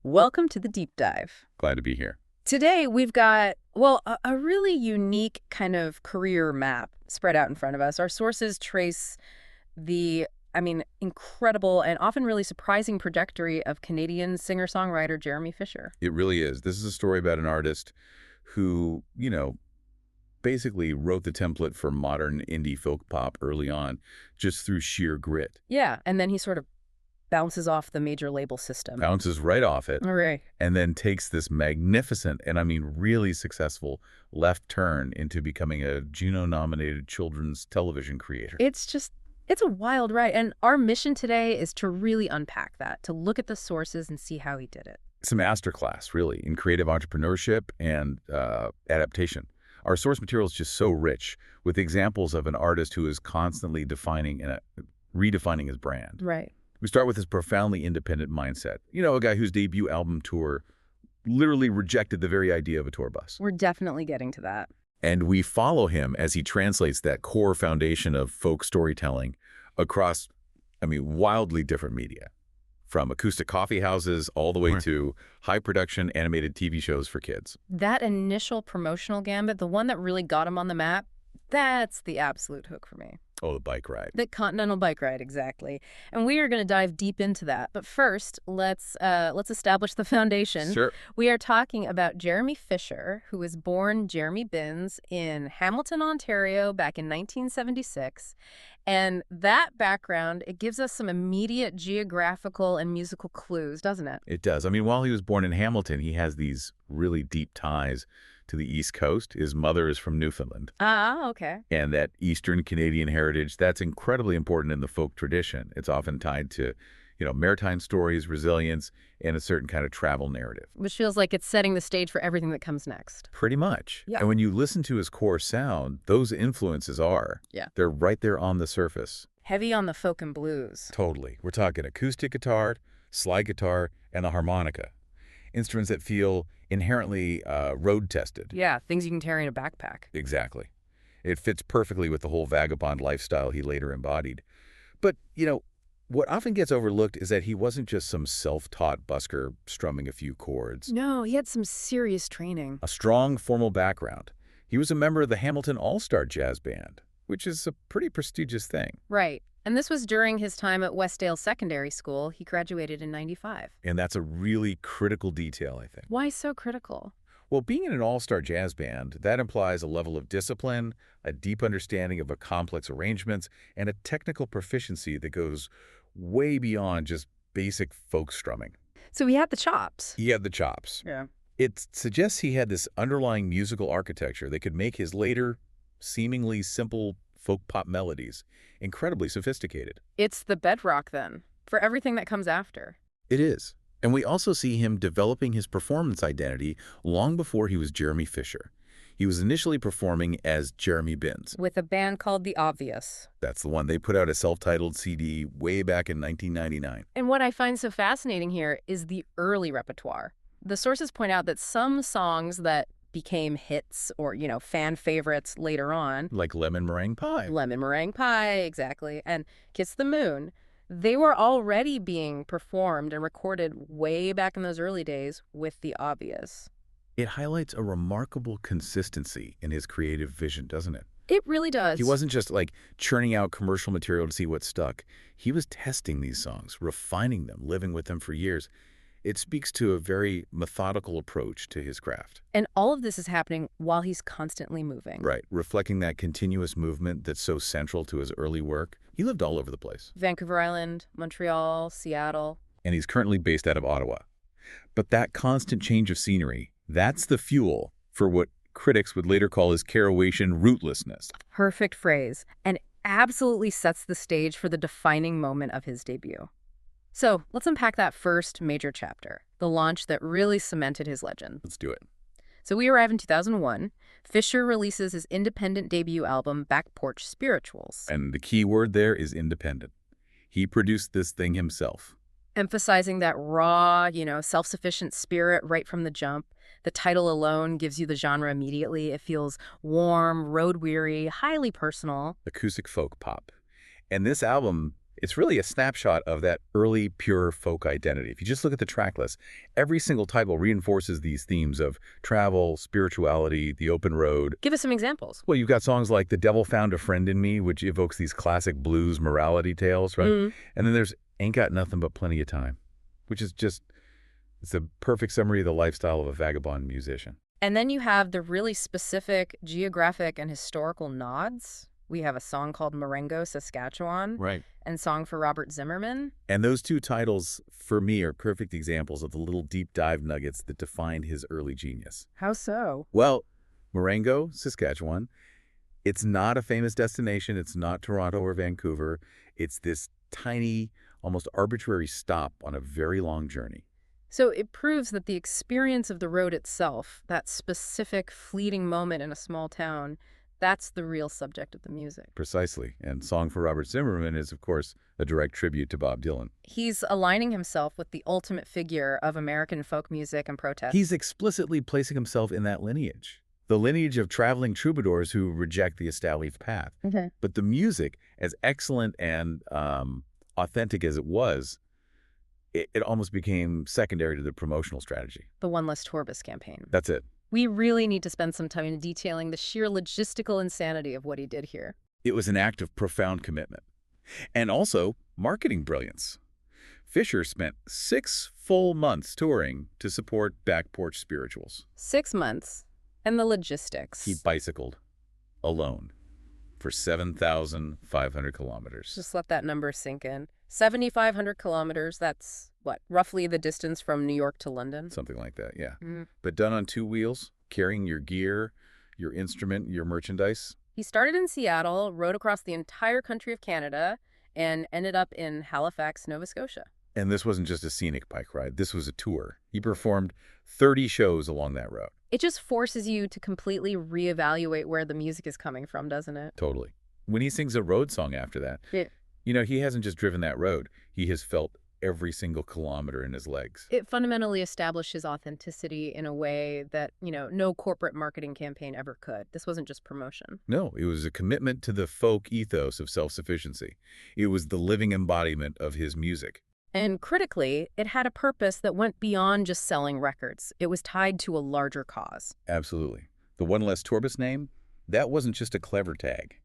Welcome to the deep dive. Glad to be here. Today we've got, well, a really unique kind of career map spread out in front of us. Our sources trace the, incredible and often really surprising trajectory of Canadian singer-songwriter Jeremy Fisher. It really is. This is a story about an artist who, basically wrote the template for modern indie folk pop early on just through sheer grit. Yeah, and then he sort of bounces off the major label system. Bounces right off it. All right. And then takes this magnificent and really successful left turn into becoming a Juno-nominated children's television creator. It's a wild ride. And our mission today is to really unpack that, to look at the sources and see how he did it. It's a masterclass, really, in creative entrepreneurship and adaptation. Our source material is just so rich with examples of an artist who is constantly defining and redefining his brand. Right. We start with his profoundly independent mindset. A guy whose debut album tour literally rejected the very idea of a tour bus. We're definitely getting to that. And we follow him as he translates that core foundation of folk storytelling across, wildly different media. From acoustic coffee houses all the way to high-production animated TV shows for kids. That initial promotional gambit, the one that really got him on the map, that's the absolute hook for me. Oh, the bike ride. The Continental Bike Ride, exactly. And we are going to dive deep into that. But first, let's establish the foundation. Sure. We are talking about Jeremy Fisher, who was born Jeremy Binns in Hamilton, Ontario, back in 1976. And that background, it gives us some immediate geographical and musical clues, doesn't it? It does. While he was born in Hamilton, he has these really deep ties to the East Coast. His mother is from Newfoundland. Ah, okay. And that Eastern Canadian heritage, that's incredibly important in the folk tradition. It's often tied to, maritime stories, resilience, and a certain kind of travel narrative. Which feels like it's setting the stage for everything that comes next. Pretty much. Yeah. And when you listen to his core sound, those influences they're right there on the surface. Heavy on the folk and blues. Totally. We're talking acoustic guitar, slide guitar, and the harmonica. Instruments that feel inherently road-tested. Yeah, things you can carry in a backpack. Exactly. It fits perfectly with the whole vagabond lifestyle he later embodied. But, what often gets overlooked is that he wasn't just some self-taught busker strumming a few chords. No, he had some serious training. A strong formal background. He was a member of the Hamilton All-Star Jazz Band, which is a pretty prestigious thing. Right. And this was during his time at Westdale Secondary School. He graduated in '95. And that's a really critical detail, I think. Why so critical? Well, being in an all-star jazz band, that implies a level of discipline, a deep understanding of complex arrangements, and a technical proficiency that goes way beyond just basic folk strumming. So he had the chops. He had the chops. Yeah. It suggests he had this underlying musical architecture that could make his later, seemingly simple folk pop melodies incredibly sophisticated. It's the bedrock, then, for everything that comes after. It is. And we also see him developing his performance identity long before he was Jeremy Fisher. He was initially performing as Jeremy Binns. With a band called The Obvious. That's the one. They put out a self-titled CD way back in 1999. And what I find so fascinating here is the early repertoire. The sources point out that some songs that became hits or, fan favorites later on. Like Lemon Meringue Pie. Lemon Meringue Pie, exactly. And Kiss the Moon. They were already being performed and recorded way back in those early days with The Obvious. It highlights a remarkable consistency in his creative vision, doesn't it? It really does. He wasn't just churning out commercial material to see what stuck. He was testing these songs, refining them, living with them for years. It speaks to a very methodical approach to his craft. And all of this is happening while he's constantly moving. Right, reflecting that continuous movement that's so central to his early work. He lived all over the place. Vancouver Island, Montreal, Seattle. And he's currently based out of Ottawa. But that constant change of scenery, that's the fuel for what critics would later call his Kerouacian rootlessness. Perfect phrase, and absolutely sets the stage for the defining moment of his debut. So let's unpack that first major chapter, the launch that really cemented his legend. Let's do it. So we arrive in 2001. Fisher releases his independent debut album, Back Porch Spirituals. And the key word there is independent. He produced this thing himself. Emphasizing that raw, self-sufficient spirit right from the jump. The title alone gives you the genre immediately. It feels warm, road-weary, highly personal. Acoustic folk pop. And this album It's really a snapshot of that early, pure folk identity. If you just look at the track list, every single title reinforces these themes of travel, spirituality, the open road. Give us some examples. Well, you've got songs like The Devil Found a Friend in Me, which evokes these classic blues morality tales, right? Mm. And then there's Ain't Got Nothing But Plenty of Time, which is just, it's a perfect summary of the lifestyle of a vagabond musician. And then you have the really specific geographic and historical nods. We have a song called Marengo, Saskatchewan, Right. and Song for Robert Zimmerman. And those two titles, for me, are perfect examples of the little deep dive nuggets that defined his early genius. How so? Well, Marengo, Saskatchewan, it's not a famous destination. It's not Toronto or Vancouver. It's this tiny, almost arbitrary stop on a very long journey. So it proves that the experience of the road itself, that specific fleeting moment in a small town, that's the real subject of the music. Precisely. And Song for Robert Zimmerman is, of course, a direct tribute to Bob Dylan. He's aligning himself with the ultimate figure of American folk music and protest. He's explicitly placing himself in that lineage, the lineage of traveling troubadours who reject the established path. Okay. But the music, as excellent and authentic as it was, it almost became secondary to the promotional strategy. The One Less Tour Bus campaign. That's it. We really need to spend some time detailing the sheer logistical insanity of what he did here. It was an act of profound commitment. And also, marketing brilliance. Fisher spent 6 full months touring to support Back Porch Spirituals. 6 months. And the logistics. He bicycled alone for 7,500 kilometers. Just let that number sink in. 7,500 kilometers, that's, what, roughly the distance from New York to London? Something like that, yeah. Mm. But done on 2 wheels, carrying your gear, your instrument, your merchandise. He started in Seattle, rode across the entire country of Canada, and ended up in Halifax, Nova Scotia. And this wasn't just a scenic bike ride. This was a tour. He performed 30 shows along that route. It just forces you to completely reevaluate where the music is coming from, doesn't it? Totally. When he sings a road song after that, you know, he hasn't just driven that road. He has felt every single kilometer in his legs. It fundamentally established his authenticity in a way that, no corporate marketing campaign ever could. This wasn't just promotion. No, it was a commitment to the folk ethos of self-sufficiency. It was the living embodiment of his music. And critically, it had a purpose that went beyond just selling records. It was tied to a larger cause. Absolutely. The One Less Tour Bus name, that wasn't just a clever tag.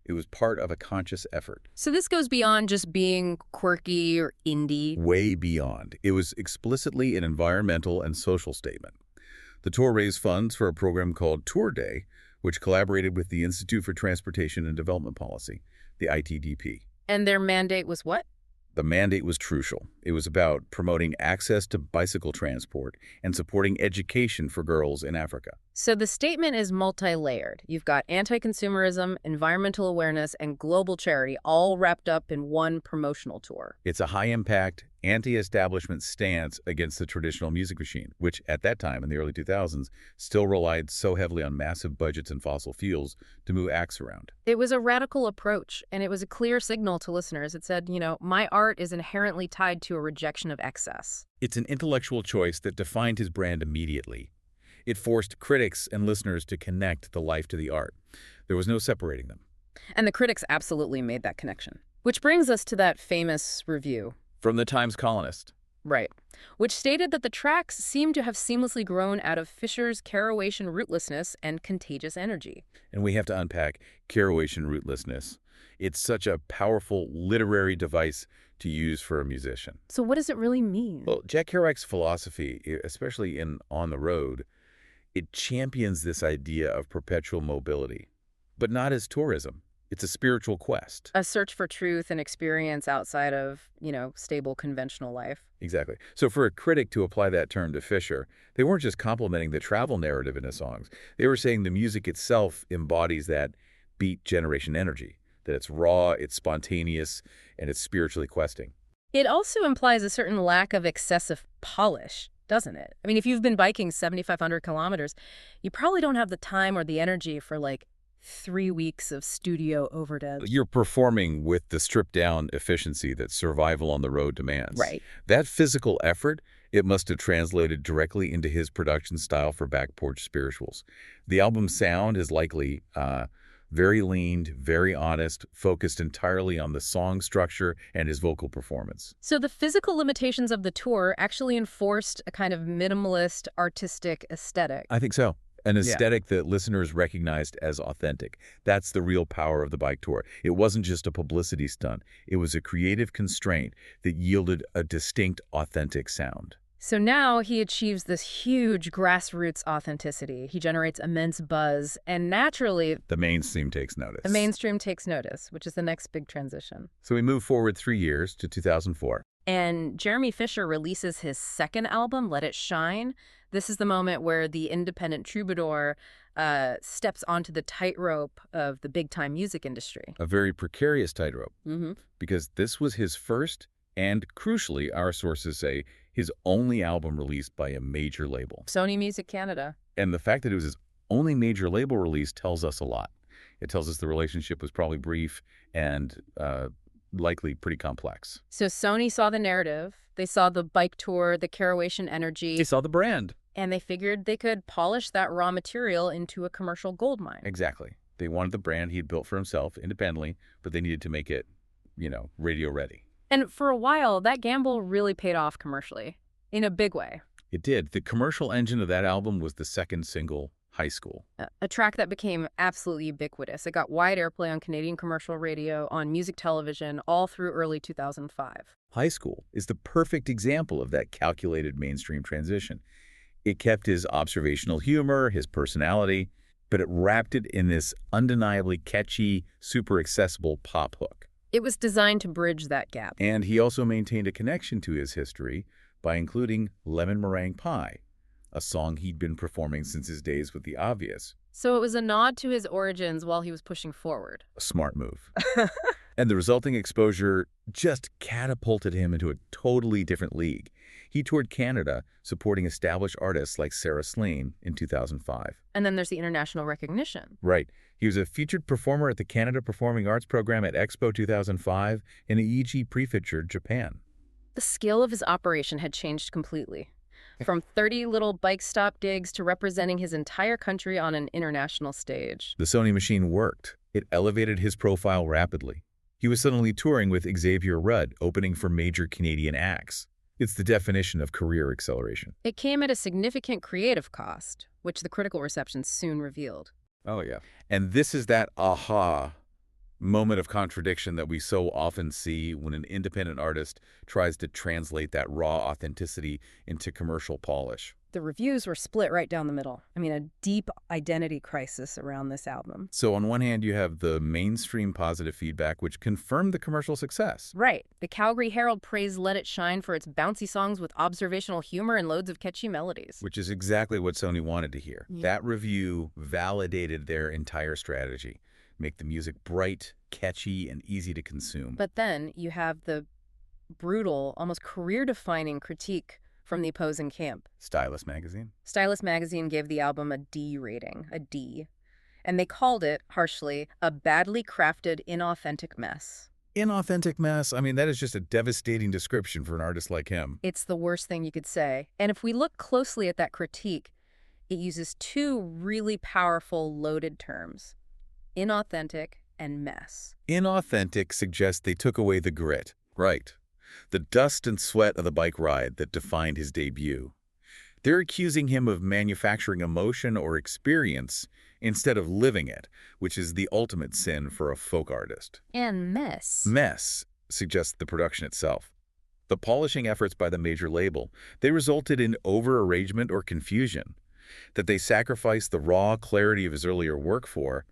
It was part of a conscious effort. So this goes beyond just being quirky or indie. Way beyond. It was explicitly an environmental and social statement. The tour raised funds for a program called Tour Day, which collaborated with the Institute for Transportation and Development Policy, the ITDP. And their mandate was what? The mandate was crucial. It was about promoting access to bicycle transport and supporting education for girls in Africa. So the statement is multi-layered. You've got anti-consumerism, environmental awareness, and global charity all wrapped up in one promotional tour. It's a high-impact, anti-establishment stance against the traditional music machine, which at that time, in the early 2000s, still relied so heavily on massive budgets and fossil fuels to move acts around. It was a radical approach, and it was a clear signal to listeners. It said, my art is inherently tied to a rejection of excess. It's an intellectual choice that defined his brand immediately. It forced critics and listeners to connect the life to the art. There was no separating them. And the critics absolutely made that connection. Which brings us to that famous review. From the Times Colonist. Right. Which stated that the tracks seem to have seamlessly grown out of Fisher's Kerouacian rootlessness and contagious energy. And we have to unpack Kerouacian rootlessness. It's such a powerful literary device to use for a musician. So what does it really mean? Well, Jack Kerouac's philosophy, especially in On the Road, it champions this idea of perpetual mobility, but not as tourism. It's a spiritual quest. A search for truth and experience outside of, stable conventional life. Exactly. So for a critic to apply that term to Fisher, they weren't just complimenting the travel narrative in his songs. They were saying the music itself embodies that Beat Generation energy, that it's raw, it's spontaneous, and it's spiritually questing. It also implies a certain lack of excessive polish, doesn't it? I mean, if you've been biking 7,500 kilometers, you probably don't have the time or the energy for, 3 weeks of studio overdubs. You're performing with the stripped-down efficiency that survival on the road demands. Right. That physical effort, it must have translated directly into his production style for Back Porch Spirituals. The album's sound is likely Very leaned, very honest, focused entirely on the song structure and his vocal performance. So the physical limitations of the tour actually enforced a kind of minimalist, artistic aesthetic. I think so. An Yeah. aesthetic that listeners recognized as authentic. That's the real power of the bike tour. It wasn't just a publicity stunt. It was a creative constraint that yielded a distinct, authentic sound. So now he achieves this huge grassroots authenticity. He generates immense buzz, and naturally, The mainstream takes notice. the mainstream takes notice, which is the next big transition. So we move forward 3 years to 2004. And Jeremy Fisher releases his second album, Let It Shine. This is the moment where the independent troubadour steps onto the tightrope of the big-time music industry. A very precarious tightrope, Mm-hmm. because this was his first and, crucially, our sources say, his only album released by a major label. Sony Music Canada. And the fact that it was his only major label release tells us a lot. It tells us the relationship was probably brief and likely pretty complex. So Sony saw the narrative. They saw the bike tour, the Carawation energy, They saw the brand. and they figured they could polish that raw material into a commercial gold mine. Exactly. They wanted the brand he had built for himself independently, but they needed to make it, radio ready. And for a while, that gamble really paid off commercially, in a big way. It did. The commercial engine of that album was the second single, High School. A track that became absolutely ubiquitous. It got wide airplay on Canadian commercial radio, on music television, all through early 2005. High School is the perfect example of that calculated mainstream transition. It kept his observational humor, his personality, but it wrapped it in this undeniably catchy, super accessible pop hook. It was designed to bridge that gap. And he also maintained a connection to his history by including Lemon Meringue Pie, a song he'd been performing since his days with The Obvious. So it was a nod to his origins while he was pushing forward. A smart move. And the resulting exposure just catapulted him into a totally different league. He toured Canada, supporting established artists like Sarah Slean in 2005. And then there's the international recognition. Right. He was a featured performer at the Canada Performing Arts Program at Expo 2005 in Aichi Prefecture, Japan. The scale of his operation had changed completely. From 30 little bike stop gigs to representing his entire country on an international stage. The Sony machine worked. It elevated his profile rapidly. He was suddenly touring with Xavier Rudd, opening for major Canadian acts. It's the definition of career acceleration. It came at a significant creative cost, which the critical reception soon revealed. Oh, yeah. And this is that aha moment of contradiction that we so often see when an independent artist tries to translate that raw authenticity into commercial polish. The reviews were split right down the middle. I mean, a deep identity crisis around this album. So on one hand, you have the mainstream positive feedback, which confirmed the commercial success. Right. The Calgary Herald praised Let It Shine for its bouncy songs with observational humor and loads of catchy melodies. Which is exactly what Sony wanted to hear. Yeah. That review validated their entire strategy. Make the music bright, catchy, and easy to consume. But then you have the brutal, almost career-defining critique from the opposing camp. Stylus magazine? Stylus magazine gave the album a D rating, a D. And they called it, harshly, a badly crafted, inauthentic mess. Inauthentic mess? I mean, that is just a devastating description for an artist like him. It's the worst thing you could say. And if we look closely at that critique, it uses two really powerful, loaded terms: inauthentic and mess. Inauthentic suggests they took away the grit. Right. The dust and sweat of the bike ride that defined his debut. They're accusing him of manufacturing emotion or experience instead of living it, which is the ultimate sin for a folk artist. And mess. Mess suggests the production itself. The polishing efforts by the major label, they resulted in over-arrangement or confusion. That they sacrificed the raw clarity of his earlier work for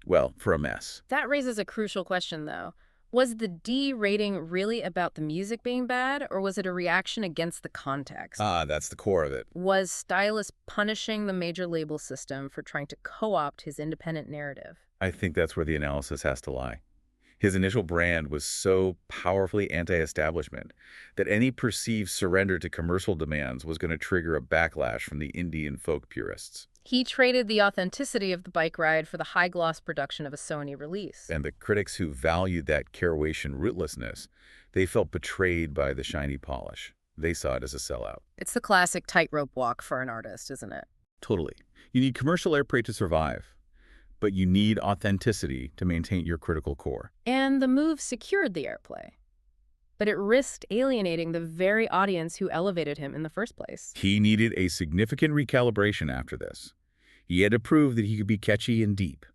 a mess. That raises a crucial question, though. Was the D rating really about the music being bad, or was it a reaction against the context? That's the core of it. Was Stylus punishing the major label system for trying to co-opt his independent narrative? I think that's where the analysis has to lie. His initial brand was so powerfully anti-establishment that any perceived surrender to commercial demands was going to trigger a backlash from the indie and folk purists. He traded the authenticity of the bike ride for the high-gloss production of a Sony release. And the critics who valued that Carawation rootlessness, they felt betrayed by the shiny polish. They saw it as a sellout. It's the classic tightrope walk for an artist, isn't it? Totally. You need commercial airplay to survive. but you need authenticity to maintain your critical core. And the move secured the airplay. But it risked alienating the very audience who elevated him in the first place. He needed a significant recalibration after this. He had to prove that he could be catchy and deep,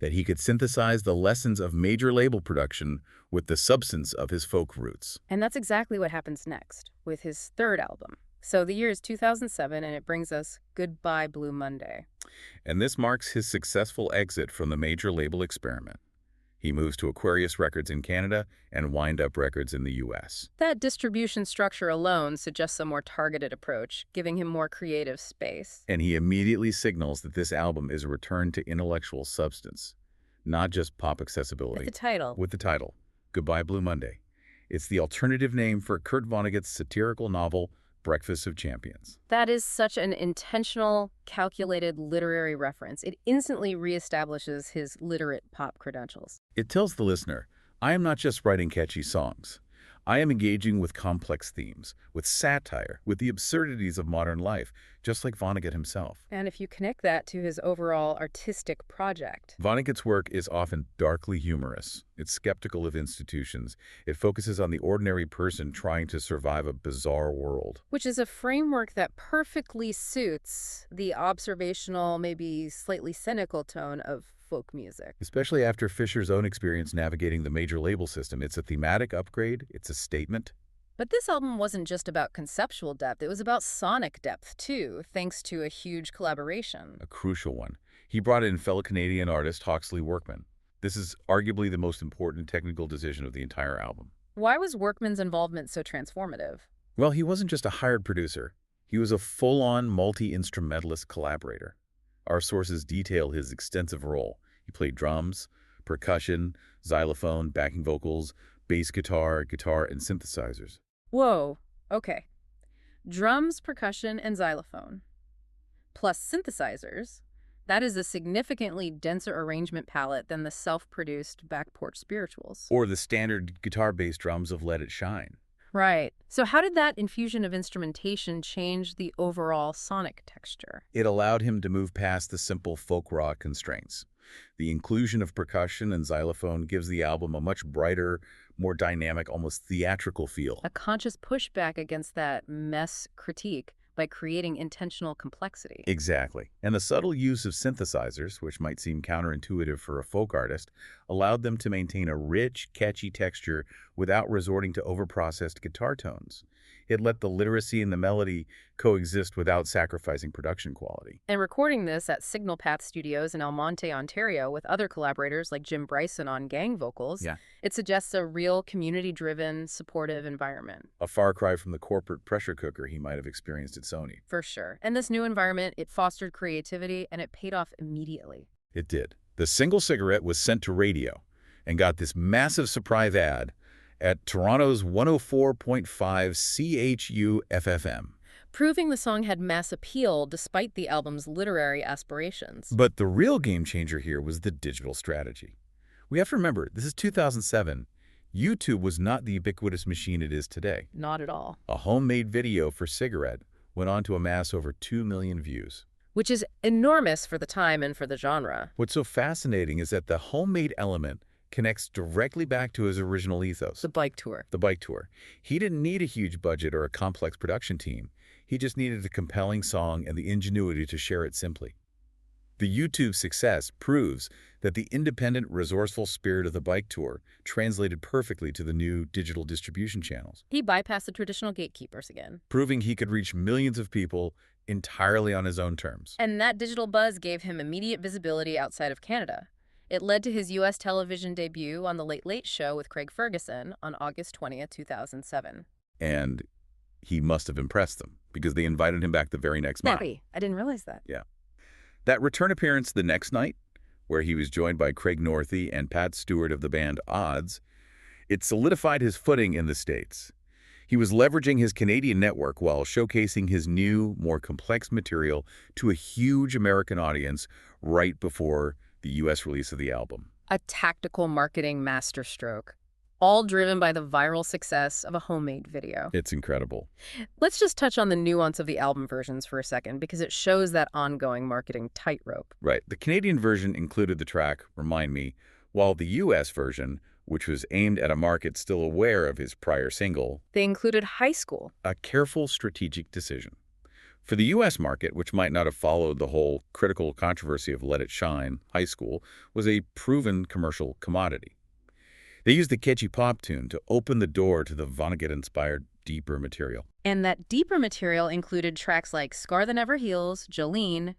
that he could synthesize the lessons of major label production with the substance of his folk roots. And that's exactly what happens next, with his third album. So the year is 2007, and it brings us Goodbye Blue Monday. And this marks his successful exit from the major label experiment. He moves to Aquarius Records in Canada and Wind Up Records in the U.S. That distribution structure alone suggests a more targeted approach, giving him more creative space. And he immediately signals that this album is a return to intellectual substance, not just pop accessibility. With the title, Goodbye Blue Monday. It's the alternative name for Kurt Vonnegut's satirical novel, Breakfast of Champions. That is such an intentional, calculated literary reference. It instantly reestablishes his literate pop credentials. It tells the listener, I am not just writing catchy songs. I am engaging with complex themes, with satire, with the absurdities of modern life, just like Vonnegut himself. And if you connect that to his overall artistic project. Vonnegut's work is often darkly humorous. It's skeptical of institutions. It focuses on the ordinary person trying to survive a bizarre world. Which is a framework that perfectly suits the observational, maybe slightly cynical tone of folk music. Especially after Fisher's own experience navigating the major label system, it's a thematic upgrade, it's a statement. But this album wasn't just about conceptual depth, it was about sonic depth too, thanks to a huge collaboration. A crucial one. He brought in fellow Canadian artist Hawksley Workman. This is arguably the most important technical decision of the entire album. Why was Workman's involvement so transformative? Well, he wasn't just a hired producer. He was a full-on multi-instrumentalist collaborator. Our sources detail his extensive role. He played drums, percussion, xylophone, backing vocals, bass guitar, and synthesizers. Whoa, okay. Drums, percussion, and xylophone. Plus synthesizers. That is a significantly denser arrangement palette than the self-produced back Porch Spirituals. Or the standard guitar-based drums of Let It Shine. Right. So how did that infusion of instrumentation change the overall sonic texture? It allowed him to move past the simple folk rock constraints. The inclusion of percussion and xylophone gives the album a much brighter, more dynamic, almost theatrical feel. A conscious pushback against that mess critique by creating intentional complexity. Exactly. And the subtle use of synthesizers, which might seem counterintuitive for a folk artist, allowed them to maintain a rich, catchy texture without resorting to overprocessed guitar tones. It let the literacy and the melody coexist without sacrificing production quality. And recording this at Signal Path Studios in El Monte, Ontario, with other collaborators like Jim Bryson on gang vocals, it suggests a real community-driven, supportive environment. A far cry from the corporate pressure cooker he might have experienced at Sony. For sure. And this new environment, it fostered creativity, and it paid off immediately. It did. The single Cigarette was sent to radio and got this massive surprise ad at Toronto's 104.5 CHU FFM. Proving the song had mass appeal despite the album's literary aspirations. But the real game changer here was the digital strategy. We have to remember, this is 2007. YouTube was not the ubiquitous machine it is today. Not at all. A homemade video for Cigarette went on to amass over 2 million views. Which is enormous for the time and for the genre. What's so fascinating is that the homemade element connects directly back to his original ethos. The bike tour. The bike tour. He didn't need a huge budget or a complex production team. He just needed a compelling song and the ingenuity to share it simply. The YouTube success proves that the independent, resourceful spirit of the bike tour translated perfectly to the new digital distribution channels. He bypassed the traditional gatekeepers again. Proving he could reach millions of people entirely on his own terms. And that digital buzz gave him immediate visibility outside of Canada. It led to his U.S. television debut on The Late Late Show with Craig Ferguson on August 20th, 2007. And he must have impressed them, because they invited him back the very next month. I didn't realize that. Yeah. That return appearance the next night, where he was joined by Craig Northey and Pat Stewart of the band Odds, it solidified his footing in the States. He was leveraging his Canadian network while showcasing his new, more complex material to a huge American audience right before the U.S. release of the album. A tactical marketing masterstroke. all driven by the viral success of a homemade video. It's incredible. Let's just touch on the nuance of the album versions for a second, because it shows that ongoing marketing tightrope. Right. The Canadian version included the track Remind Me, while the U.S. version, which was aimed at a market still aware of his prior single, They included High School. a careful strategic decision. For the U.S. market, which might not have followed the whole critical controversy of Let It Shine, High School was a proven commercial commodity. They used the catchy pop tune to open the door to the Vonnegut-inspired deeper material. And that deeper material included tracks like Scar That Never Heals, Jolene,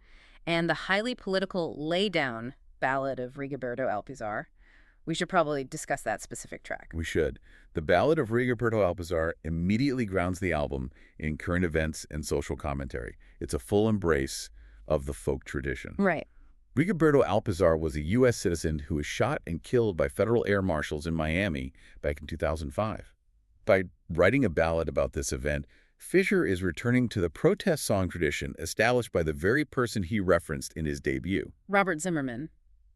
and the highly political Lay Down ballad of Rigoberto Alpizar. We should probably discuss that specific track. We should. The Ballad of Rigoberto Alpizar immediately grounds the album in current events and social commentary. It's a full embrace of the folk tradition. Right. Rigoberto Alpizar was a U.S. citizen who was shot and killed by federal air marshals in Miami back in 2005. By writing a ballad about this event, Fisher is returning to the protest song tradition established by the very person he referenced in his debut. Robert Zimmerman,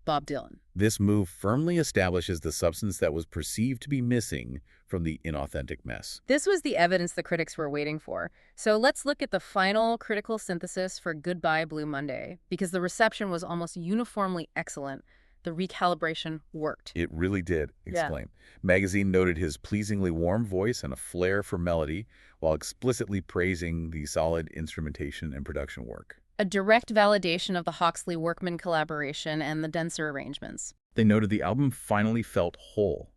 Bob Dylan. This move firmly establishes the substance that was perceived to be missing from the inauthentic mess. This was the evidence the critics were waiting for. So let's look at the final critical synthesis for Goodbye Blue Monday, because the reception was almost uniformly excellent. The recalibration worked. It really did, exclaim. Magazine noted his pleasingly warm voice and a flair for melody, while explicitly praising the solid instrumentation and production work. A direct validation of the Hawksley Workman collaboration and the denser arrangements. They noted the album finally felt whole.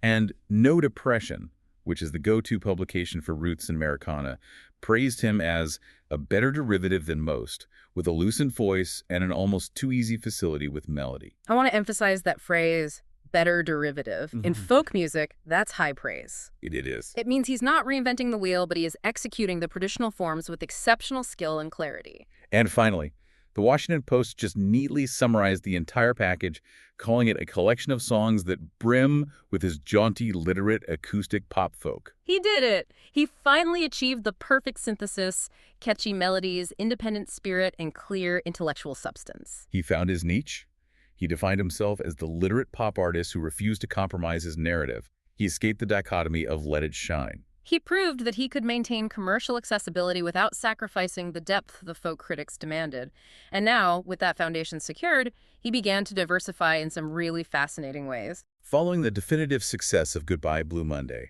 And No Depression, which is the go-to publication for roots and Americana, praised him as a better derivative than most, with a loosened voice and an almost too easy facility with melody. I want to emphasize that phrase, better derivative. In folk music, that's high praise. It is. It means he's not reinventing the wheel, but he is executing the traditional forms with exceptional skill and clarity. And finally, the Washington Post just neatly summarized the entire package, calling it a collection of songs that brim with his jaunty, literate, acoustic pop folk. He did it! He finally achieved the perfect synthesis, catchy melodies, independent spirit, and clear intellectual substance. He found his niche. He defined himself as the literate pop artist who refused to compromise his narrative. He escaped the dichotomy of Let It Shine. He proved that he could maintain commercial accessibility without sacrificing the depth the folk critics demanded. And now, with that foundation secured, he began to diversify in some really fascinating ways. Following the definitive success of Goodbye Blue Monday,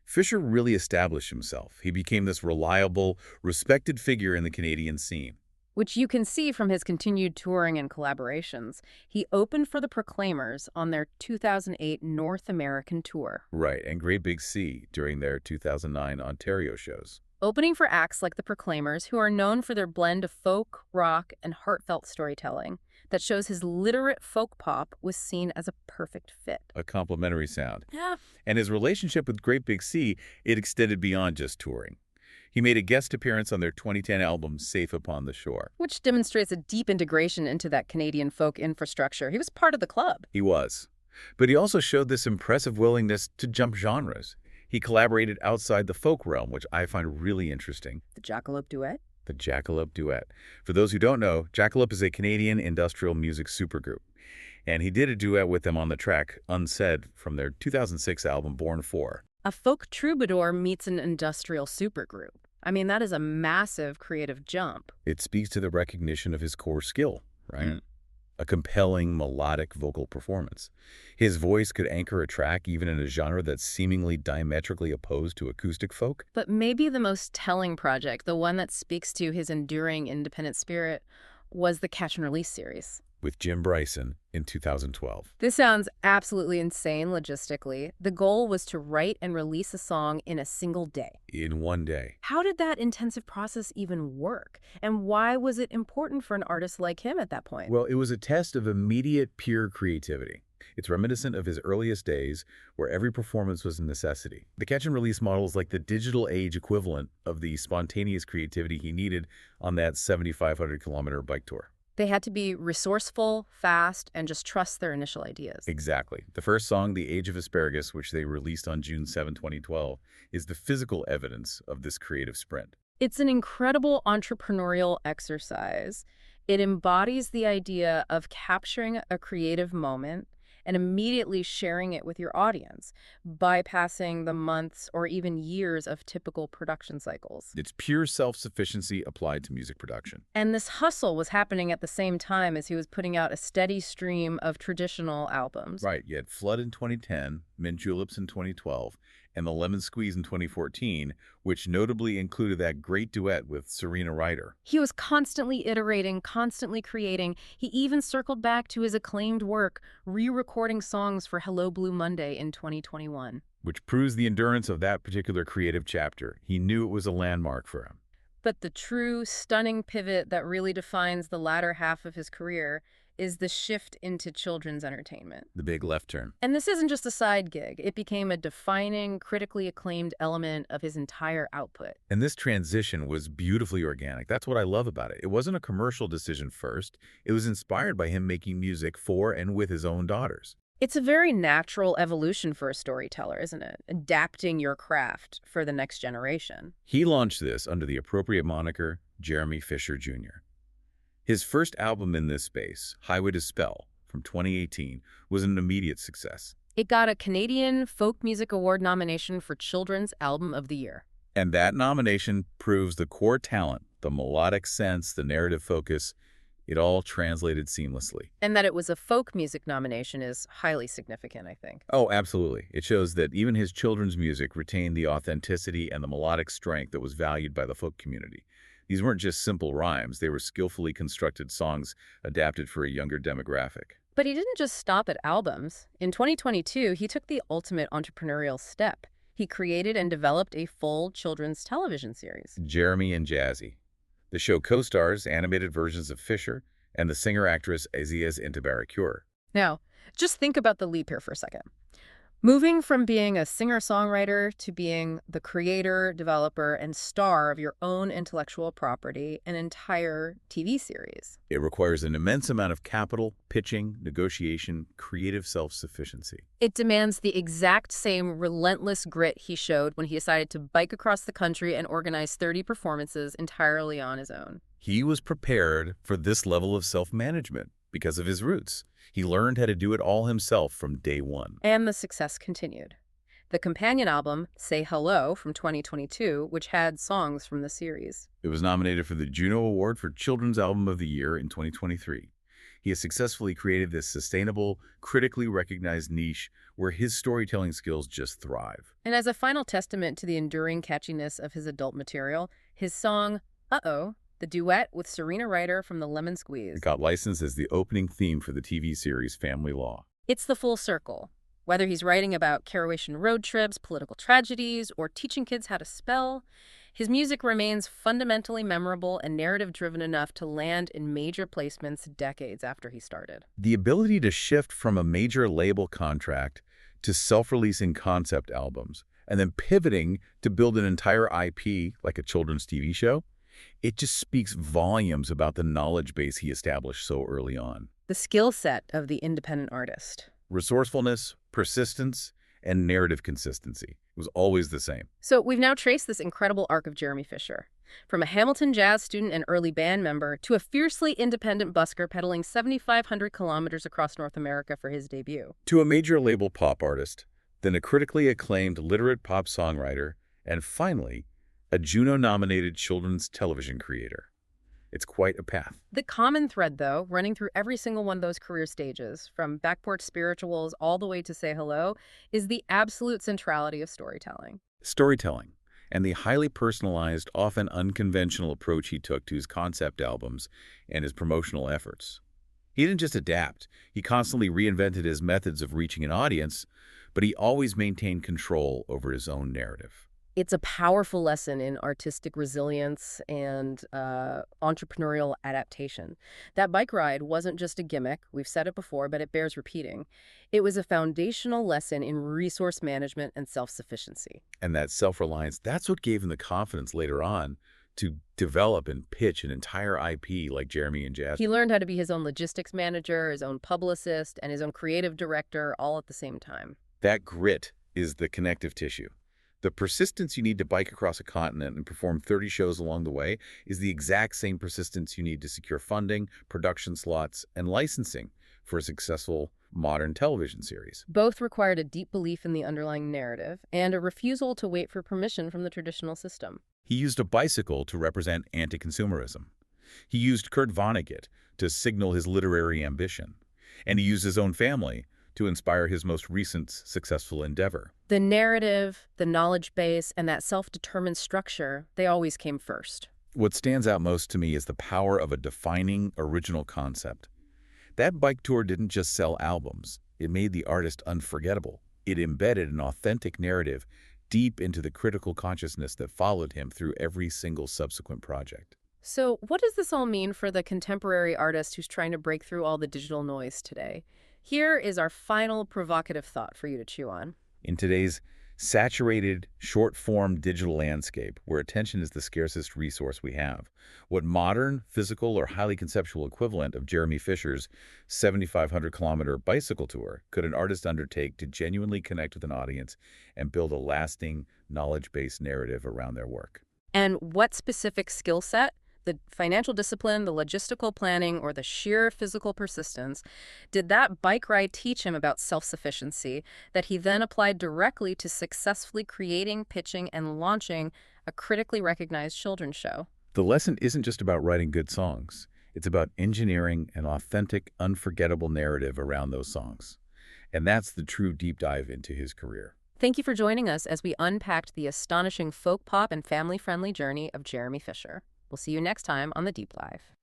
Fisher really established himself. He became this reliable, respected figure in the Canadian scene. Which you can see from his continued touring and collaborations. He opened for the Proclaimers on their 2008 North American tour. Right, and Great Big Sea during their 2009 Ontario shows. Opening for acts like the Proclaimers, who are known for their blend of folk, rock, and heartfelt storytelling that shows his literate folk pop was seen as a perfect fit. A complementary sound. Yeah. And his relationship with Great Big Sea, it extended beyond just touring. He made a guest appearance on their 2010 album, Safe Upon the Shore. Which demonstrates a deep integration into that Canadian folk infrastructure. He was part of the club. He was. But he also showed this impressive willingness to jump genres. He collaborated outside the folk realm, which I find really interesting. The Jackalope Duet? The Jackalope Duet. For those who don't know, Jackalope is a Canadian industrial music supergroup. And he did a duet with them on the track Unsaid from their 2006 album, Born For. A folk troubadour meets an industrial supergroup. I mean, that is a massive creative jump. It speaks to the recognition of his core skill, right? A compelling melodic vocal performance. His voice could anchor a track even in a genre that's seemingly diametrically opposed to acoustic folk. But maybe the most telling project, the one that speaks to his enduring independent spirit, was the Catch and Release series. With Jim Bryson in 2012. This sounds absolutely insane logistically. The goal was to write and release a song in a single day. In one day. How did that intensive process even work? And why was it important for an artist like him at that point? Well, it was a test of immediate, pure creativity. It's reminiscent of his earliest days, where every performance was a necessity. The catch and release model is like the digital age equivalent of the spontaneous creativity he needed on that 7,500-kilometer bike tour. They had to be resourceful, fast, and just trust their initial ideas. Exactly. The first song, The Age of Asparagus, which they released on June 7, 2012, is the physical evidence of this creative sprint. It's an incredible entrepreneurial exercise. It embodies the idea of capturing a creative moment and immediately sharing it with your audience, bypassing the months or even years of typical production cycles. It's pure self-sufficiency applied to music production. And this hustle was happening at the same time as he was putting out a steady stream of traditional albums. Right, you had Flood in 2010, Mint Juleps in 2012, and The Lemon Squeeze in 2014, which notably included that great duet with Serena Ryder. He was constantly iterating, constantly creating. He even circled back to his acclaimed work, re-recording songs for Hello Blue Monday in 2021. Which proves the endurance of that particular creative chapter. He knew it was a landmark for him. But the true, stunning pivot that really defines the latter half of his career is the shift into children's entertainment. The big left turn. And this isn't just a side gig. It became a defining, critically acclaimed element of his entire output. And this transition was beautifully organic. That's what I love about it. It wasn't a commercial decision first. It was inspired by him making music for and with his own daughters. It's a very natural evolution for a storyteller, isn't it? Adapting your craft for the next generation. He launched this under the appropriate moniker, Jeremy Fisher Jr. His first album in this space, Highway to Spell, from 2018, was an immediate success. It got a Canadian Folk Music Award nomination for Children's Album of the Year. And that nomination proves the core talent, the melodic sense, the narrative focus, it all translated seamlessly. And that it was a folk music nomination is highly significant, I think. Oh, absolutely. It shows that even his children's music retained the authenticity and the melodic strength that was valued by the folk community. These weren't just simple rhymes. They were skillfully constructed songs adapted for a younger demographic. But he didn't just stop at albums. In 2022, he took the ultimate entrepreneurial step. He created and developed a full children's television series. Jeremy and Jazzy. The show co-stars animated versions of Fisher and the singer-actress Aziz Intibaracure. Now, just think about the leap here for a second. Moving from being a singer-songwriter to being the creator, developer, and star of your own intellectual property, an entire TV series. It requires an immense amount of capital, pitching, negotiation, creative self-sufficiency. It demands the exact same relentless grit he showed when he decided to bike across the country and organize 30 performances entirely on his own. He was prepared for this level of self-management because of his roots. He learned how to do it all himself from day one. And the success continued. The companion album, Say Hello, from 2022, which had songs from the series. It was nominated for the Juno Award for Children's Album of the Year in 2023. He has successfully created this sustainable, critically recognized niche where his storytelling skills just thrive. And as a final testament to the enduring catchiness of his adult material, his song, Uh-Oh, the duet with Serena Ryder from The Lemon Squeeze. It got licensed as the opening theme for the TV series Family Law. It's the full circle. Whether he's writing about Croatian road trips, political tragedies, or teaching kids how to spell, his music remains fundamentally memorable and narrative-driven enough to land in major placements decades after he started. The ability to shift from a major label contract to self-releasing concept albums and then pivoting to build an entire IP like a children's TV show, it just speaks volumes about the knowledge base he established so early on. The skill set of the independent artist. Resourcefulness, persistence, and narrative consistency. It was always the same. So we've now traced this incredible arc of Jeremy Fisher. From a Hamilton jazz student and early band member to a fiercely independent busker pedaling 7,500 kilometers across North America for his debut. To a major label pop artist, then a critically acclaimed literate pop songwriter, and finally, a Juno-nominated children's television creator. It's quite a path. The common thread, though, running through every single one of those career stages, from Porch Spirituals all the way to Say Hello, is the absolute centrality of storytelling. Storytelling, and the highly personalized, often unconventional approach he took to his concept albums and his promotional efforts. He didn't just adapt. He constantly reinvented his methods of reaching an audience, but he always maintained control over his own narrative. It's a powerful lesson in artistic resilience and entrepreneurial adaptation. That bike ride wasn't just a gimmick, we've said it before, but it bears repeating. It was a foundational lesson in resource management and self-sufficiency. And that self-reliance, that's what gave him the confidence later on to develop and pitch an entire IP like Jeremy and Jazzy. He learned how to be his own logistics manager, his own publicist, and his own creative director all at the same time. That grit is the connective tissue. The persistence you need to bike across a continent and perform 30 shows along the way is the exact same persistence you need to secure funding, production slots, and licensing for a successful modern television series. Both required a deep belief in the underlying narrative and a refusal to wait for permission from the traditional system. He used a bicycle to represent anti-consumerism. He used Kurt Vonnegut to signal his literary ambition. And he used his own family to inspire his most recent successful endeavor. The narrative, the knowledge base, and that self-determined structure, they always came first. What stands out most to me is the power of a defining original concept. That bike tour didn't just sell albums. It made the artist unforgettable. It embedded an authentic narrative deep into the critical consciousness that followed him through every single subsequent project. So what does this all mean for the contemporary artist who's trying to break through all the digital noise today? Here is our final provocative thought for you to chew on. In today's saturated, short-form digital landscape, where attention is the scarcest resource we have, what modern, physical, or highly conceptual equivalent of Jeremy Fisher's 7,500-kilometer bicycle tour could an artist undertake to genuinely connect with an audience and build a lasting, knowledge-based narrative around their work? And what specific skill set, the financial discipline, the logistical planning, or the sheer physical persistence, did that bike ride teach him about self-sufficiency that he then applied directly to successfully creating, pitching, and launching a critically recognized children's show? The lesson isn't just about writing good songs. It's about engineering an authentic, unforgettable narrative around those songs. And that's the true deep dive into his career. Thank you for joining us as we unpacked the astonishing folk pop and family-friendly journey of Jeremy Fisher. We'll see you next time on The Deep Dive.